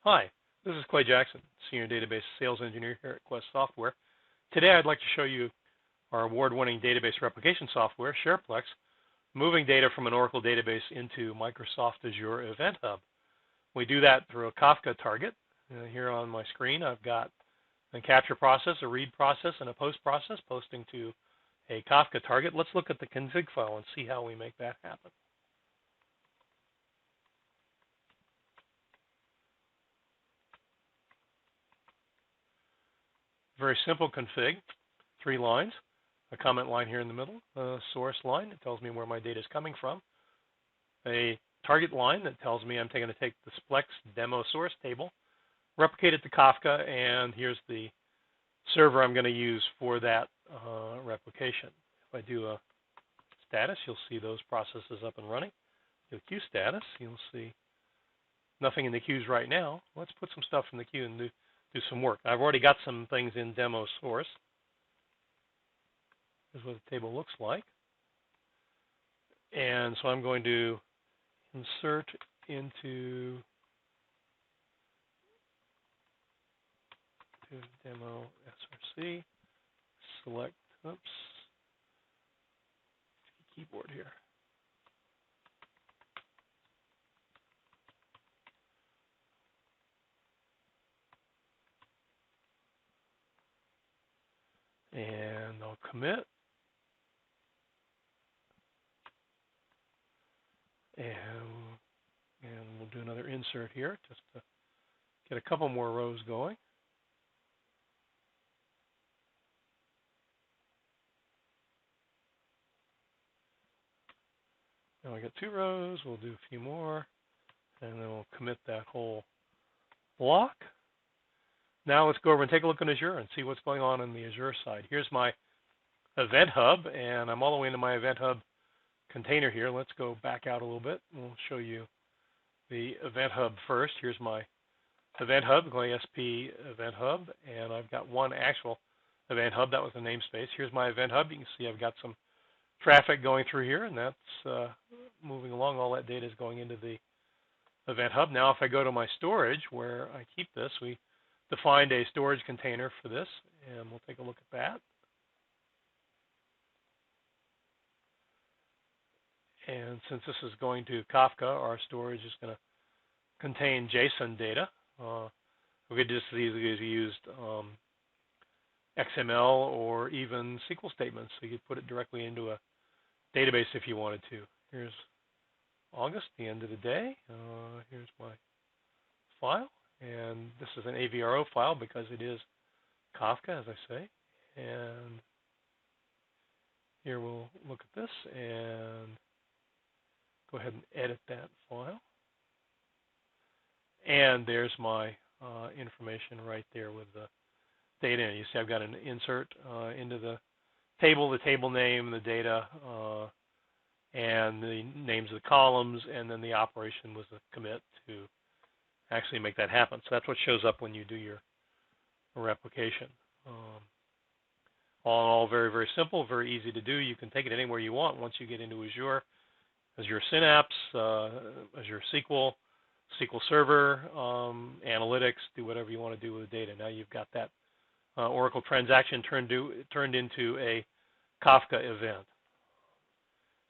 Hi, this is Clay Jackson, Senior Database Sales Engineer here at Quest Software. Today I'd like to show you our award-winning database replication software, SharePlex, moving data from an Oracle database into Microsoft Azure Event Hub. We do that through a Kafka target. Here on my screen I've got a capture process, a read process, and a post process posting to a Kafka target. Let's look at the config file and see how we make that happen. Very simple config, 3 lines, a comment line here in the middle, a source line that tells me where my data is coming from, a target line that tells me I'm going to take the Splex demo source table, replicate it to Kafka, and here's the server I'm going to use for that replication. If I do a status, you'll see those processes up and running. Do a queue status, you'll see nothing in the queues right now. Let's put some stuff in the queue and do some work. I've already got some things in demo source. This is what the table looks like. And so I'm going to insert into demo SRC, select, keyboard here. And I'll commit. And we'll do another insert here just to get a couple more rows going. Now I got 2 rows. We'll do a few more, and then we'll commit that whole block. Now let's go over and take a look in Azure and see what's going on the Azure side. Here's my Event Hub, and I'm all the way into my Event Hub container here. Let's go back out a little bit. We'll show you the Event Hub first. Here's my Event Hub, GlaySP Event Hub, and I've got one actual Event Hub. That was the namespace. Here's my Event Hub. You can see I've got some traffic going through here, and that's moving along. All that data is going into the Event Hub. Now if I go to my storage where I keep this, we defined a storage container for this, and we'll take a look at that. And since this is going to Kafka, our storage is going to contain JSON data. We could just easily use XML or even SQL statements, so you could put it directly into a database if you wanted to. Here's August, the end of the day. Here's my file, and this is an AVRO file because it is Kafka, as I say. And here we'll look at this and go ahead and edit that file. And there's my information right there with the data in it. You see I've got an insert into the table name, the data, and the names of the columns, and then the operation was the commit to actually make that happen. So that's what shows up when you do your replication. All in all, very, very simple, very easy to do. You can take it anywhere you want once you get into Azure. Azure Synapse, Azure SQL, SQL Server, analytics, do whatever you want to do with the data. Now you've got that Oracle transaction turned into a Kafka event.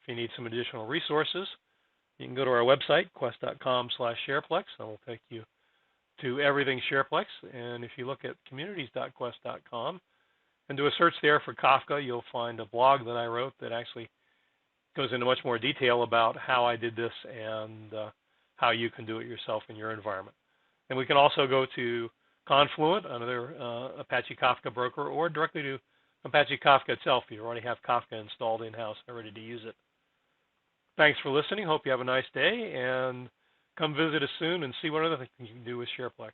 If you need some additional resources, you can go to our website, quest.com/shareplex, and we'll take you to everything SharePlex. And if you look at communities.quest.com and do a search there for Kafka, you'll find a blog that I wrote that actually goes into much more detail about how I did this and how you can do it yourself in your environment. And we can also go to Confluent, another Apache Kafka broker, or directly to Apache Kafka itself if you already have Kafka installed in-house and ready to use it. Thanks for listening. Hope you have a nice day, and come visit us soon and see what other things you can do with SharePlex.